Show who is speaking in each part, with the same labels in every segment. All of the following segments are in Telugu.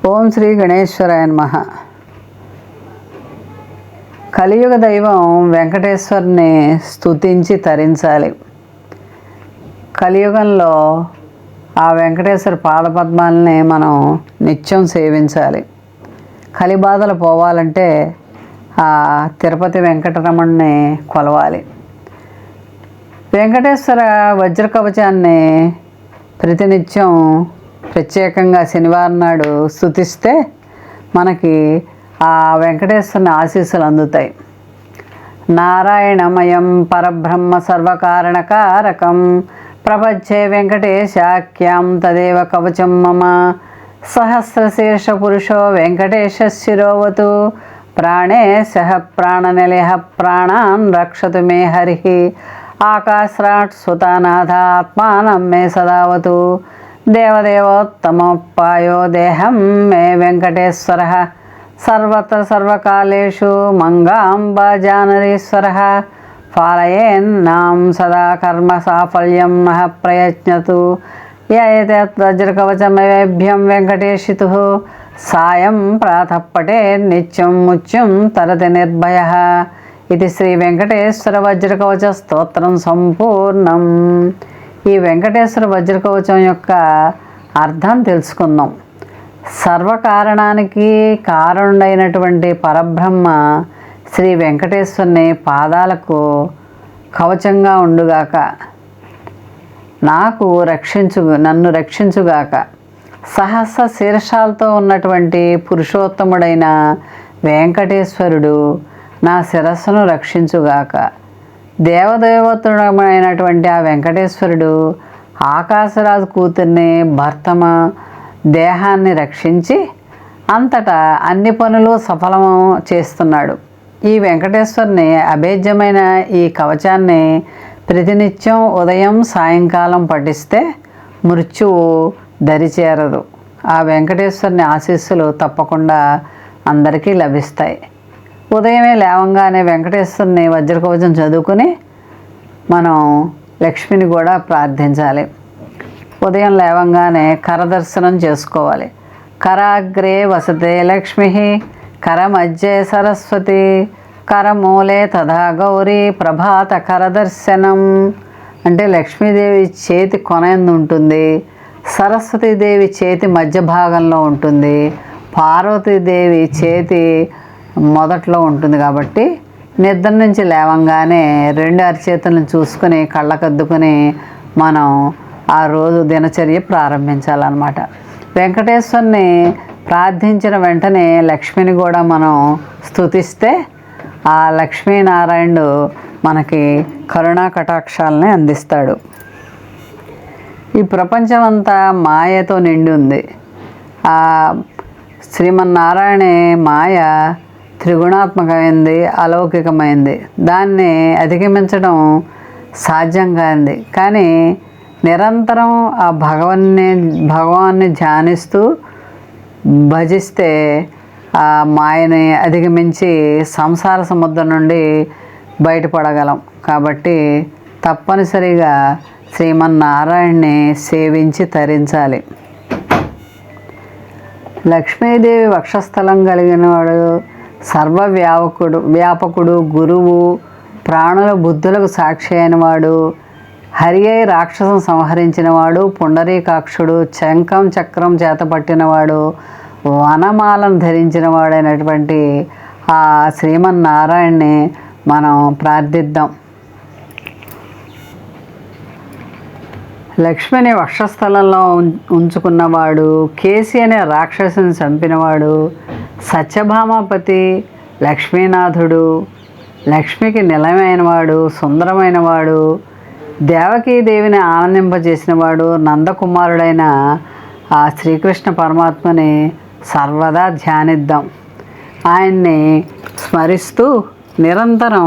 Speaker 1: ఓం శ్రీ గణేశ్వరాయ నమః. కలియుగ దైవం వెంకటేశ్వరుని స్తుతించి తరించాలి. కలియుగంలో ఆ వెంకటేశ్వర పాదపద్మాలని మనం నిత్యం సేవించాలి. కలిబాధలు పోవాలంటే ఆ తిరుపతి వెంకటరమణ్ణి కొలవాలి. వెంకటేశ్వర వజ్రకవచాన్ని ప్రతినిత్యం ప్రత్యేకంగా శనివారం నాడు స్తుతిస్తే మనకి ఆ వెంకటేశ్వరుని ఆశీస్సులు అందుతాయి. నారాయణమయం పరబ్రహ్మ సర్వకారణకారకం ప్రపంచే వెంకటేశాఖ్యాం తదేవ కవచం మమ సహస్రశీర్ష పురుషో వెంకటేశ శిరోవతు ప్రాణేశః ప్రాణనిలయః ప్రాణాన్ రక్షతు మే హరి ఆకాశ్రాట్ సుతానాథాత్మానం మే సదావతు దేవదేవోత్తమోపాయో దేహం మే వెంకటేశ్వరః సర్వత్ర సర్వకాలేషు మంగాంబజానరీశ్వరః పాలయేన్నాం సదా కర్మ సాఫల్యం నః ప్రయత్నతు యత్ వజ్రకవచమవేభ్యం వెంకటేశితుః సాయం ప్రాతః పఠేత్ నిత్యం ముత్యం తరతి నిర్భయః. ఇది శ్రీ వెంకటేశ్వర వజ్రకవచ స్తోత్రం సంపూర్ణం. ఈ వెంకటేశ్వర వజ్రకవచం యొక్క అర్థం తెలుసుకుందాం. సర్వకారణానికి కారణుడైనటువంటి పరబ్రహ్మ శ్రీ వెంకటేశ్వరుని పాదాలకు కవచంగా ఉండుగాక, నన్ను రక్షించుగాక. సహస్ర శీర్షాలతో ఉన్నటువంటి పురుషోత్తముడైన వెంకటేశ్వరుడు నా శిరస్సును రక్షించుగాక. దేవదేవతుడమైనటువంటి ఆ వెంకటేశ్వరుడు ఆకాశరాజు కూతుర్ని భర్తమ దేహాన్ని రక్షించి అంతటా అన్ని పనులు సఫలము చేస్తున్నాడు. ఈ వెంకటేశ్వరుని అభేద్యమైన ఈ కవచాన్ని ప్రతినిత్యం ఉదయం సాయంకాలం పఠిస్తే మృత్యువు దరిచేరదు. ఆ వెంకటేశ్వరుని ఆశీస్సులు తప్పకుండా అందరికీ లభిస్తాయి. ఉదయమే లేవంగానే వెంకటేశ్వరుని వజ్రకవచం చదువుకుని మనం లక్ష్మిని కూడా ప్రార్థించాలి. ఉదయం లేవంగానే కరదర్శనం చేసుకోవాలి. కరాగ్రే వసతే లక్ష్మి కరమధ్యే సరస్వతి కరమూలే తథా గౌరీ ప్రభాత కరదర్శనం. అంటే లక్ష్మీదేవి చేతి కొనందు ఉంటుంది, సరస్వతీదేవి చేతి మధ్య భాగంలో ఉంటుంది, పార్వతీదేవి చేతి మొదట్లో ఉంటుంది. కాబట్టి నిద్ర నుంచి లేవంగానే రెండు అరిచేతులను చూసుకొని కళ్ళకద్దుకొని మనం ఆ రోజు దినచర్య ప్రారంభించాలన్నమాట. వెంకటేశ్వరుని ప్రార్థించిన వెంటనే లక్ష్మిని కూడా మనం స్తుతిస్తే ఆ లక్ష్మీనారాయణుడు మనకి కరుణా కటాక్షాలని అందిస్తాడు. ఈ ప్రపంచం అంతా మాయతో నిండి ఉంది. ఆ శ్రీమన్నారాయణ మాయ త్రిగుణాత్మకమైంది, అలౌకికమైంది. దాన్ని అధిగమించడం సాధ్యం కాంది. కానీ నిరంతరం ఆ భగవాన్ని ధ్యానిస్తూ భజిస్తే ఆ మాయని అధిగమించి సంసార సముద్రం నుండి బయటపడగలం. కాబట్టి తప్పనిసరిగా శ్రీమన్నారాయణ్ణి సేవించి తరించాలి. లక్ష్మీదేవి వక్షస్థలం కలిగినవాడు, వ్యాపకుడు, గురువు, ప్రాణుల బుద్ధులకు సాక్షి అయినవాడు, హరి అయి రాక్షసం సంహరించినవాడు, పుండరీకాక్షుడు, శంఖం చక్రం చేతపట్టినవాడు, వనమాలను ధరించినవాడైనటువంటి ఆ శ్రీమన్నారాయణ్ణి మనం ప్రార్థిద్దాం. లక్ష్మిని వక్షస్థలంలో ఉంచుకున్నవాడు, కేసి అనే రాక్షసుని చంపినవాడు, సత్యభామాపతి, లక్ష్మీనాథుడు, లక్ష్మికి నిలయమైనవాడు, సుందరమైనవాడు, దేవకీదేవిని ఆనందింపజేసినవాడు, నందకుమారుడైన ఆ శ్రీకృష్ణ పరమాత్మని సర్వదా ధ్యానిద్దాం. ఆయన్ని స్మరిస్తూ నిరంతరం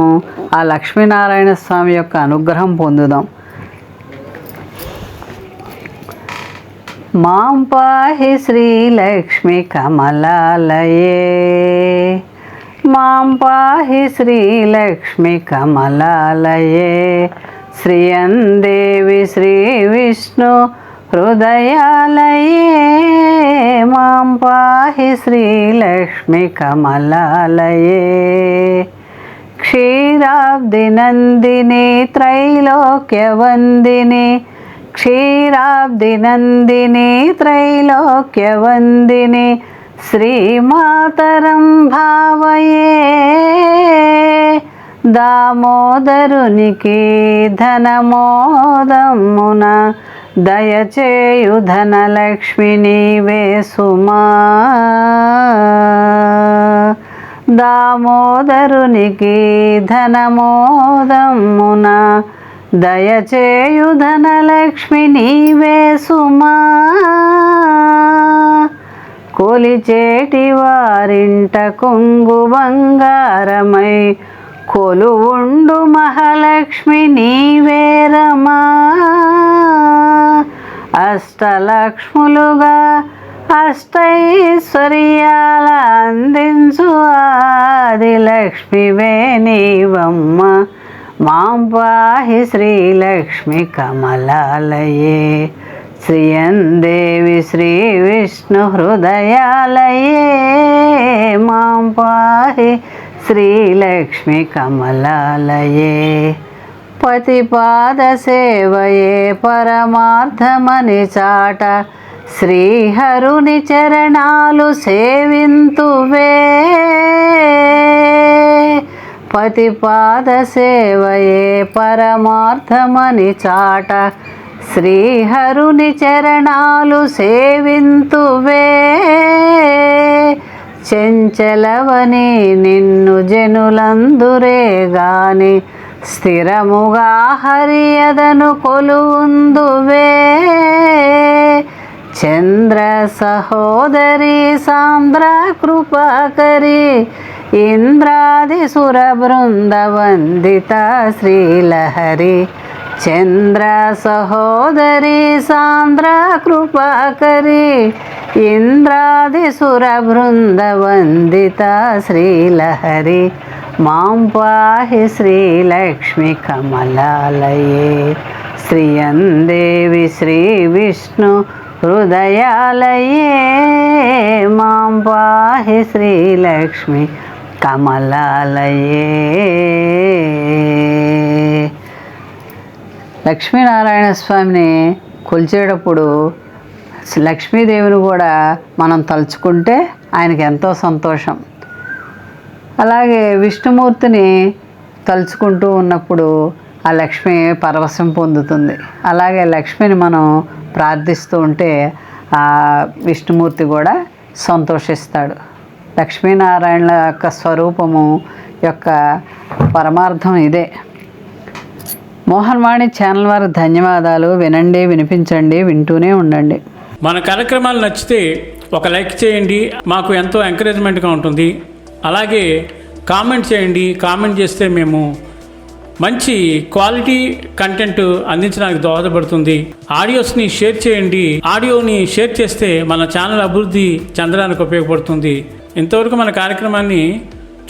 Speaker 1: ఆ లక్ష్మీనారాయణ స్వామి యొక్క అనుగ్రహం పొందుదాం. మాం పాహి శ్రీలక్ష్మి కమలాలయే, మాం పాహి శ్రీలక్ష్మి కమలాలయే, శ్రియందేవి శ్రీ విష్ణు హృదయాలయే మాం పాహి శ్రీలక్ష్మి కమలాలయే క్షీరాబ్దినందిని త్రైలోక్యవందిని క్షీరాబ్దినందిని త్రైలోక్యవందిని శ్రీమాతరం భావయే దామోదరునికి ధనమోదమున దయచేయు ధనలక్ష్మి నీవే సుమా దామోదరునికి ధనమోదమున దయచేయు ధనలక్ష్మి నీవే సుమా కొలిచేటి వారింట కొంగు బంగారమై కొలువుండు మహాలక్ష్మి నీవే రమా అష్టలక్ష్ములుగా అష్టైశ్వర్యాల అందించు ఆదిలక్ష్మివే నీవమ్మ మాం పాహి శ్రీలక్ష్మి కమలాలయే శ్రీయందేవి శ్రీ విష్ణు హృదయాలయే మాం పాహి శ్రీలక్ష్మి కమలాలయే పతిపాద సేవయే పరమార్థమని చాట శ్రీహరుని చరణాలు సేవింతువే పతిపాద సేవయే పరమార్థమని చాట శ్రీహరుని చరణాలు సేవింతువే చెంచలవని నిన్ను జనులందురే గాని స్థిరముగా హరియదను కొలువుందువే చంద్ర సహోదరి సాంద్ర కృపాకరి ఇంద్రాది సుర బృంద వందిత శ్రీలహరి చంద్ర సహోదరి సాంద్ర కృపాకరి ఇంద్రాది సుర బృంద వందిత శ్రీలహరి మాం పాహి శ్రీలక్ష్మి కమలాలయే శ్రీయందేవి శ్రీ విష్ణు హృదయాలయే మాం పాహి శ్రీలక్ష్మి కమలాలయే. లక్ష్మీనారాయణ స్వామిని కొలిచేటప్పుడు లక్ష్మీదేవిని కూడా మనం తలుచుకుంటే ఆయనకి ఎంతో సంతోషం. అలాగే విష్ణుమూర్తిని తలుచుకుంటూ ఉన్నప్పుడు ఆ లక్ష్మి పరవశం పొందుతుంది. అలాగే లక్ష్మిని మనం ప్రార్థిస్తూ ఉంటే ఆ విష్ణుమూర్తి కూడా సంతోషిస్తాడు. లక్ష్మీనారాయణల యొక్క స్వరూపము యొక్క పరమార్థం ఇదే. మోహన్వాణి ఛానల్ వారికి ధన్యవాదాలు. వినండి, వినిపించండి, వింటూనే ఉండండి.
Speaker 2: మన కార్యక్రమాలు నచ్చితే ఒక లైక్ చేయండి, మాకు ఎంతో ఎంకరేజ్మెంట్గా ఉంటుంది. అలాగే కామెంట్ చేయండి. కామెంట్ చేస్తే మేము మంచి క్వాలిటీ కంటెంట్ అందించడానికి దోహదపడుతుంది. ఆడియోస్ని షేర్ చేయండి. ఆడియోని షేర్ చేస్తే మన ఛానల్ అభివృద్ధి చెందడానికి ఉపయోగపడుతుంది. ఇంతవరకు మన కార్యక్రమాన్ని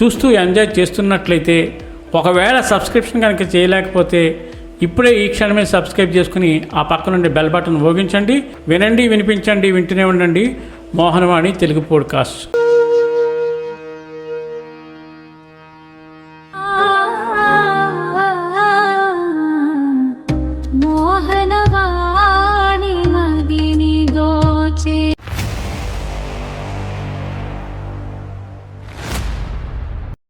Speaker 2: చూస్తూ ఎంజాయ్ చేస్తున్నట్లయితే, ఒకవేళ సబ్స్క్రిప్షన్ కనుక చేయలేకపోతే ఇప్పుడే ఈ క్షణమే సబ్స్క్రైబ్ చేసుకుని ఆ పక్క నుండి బెల్ బటన్ మోగించండి. వినండి, వినిపించండి, వింటూనే ఉండండి. మోహన్వాణి తెలుగు పోడ్కాస్ట్.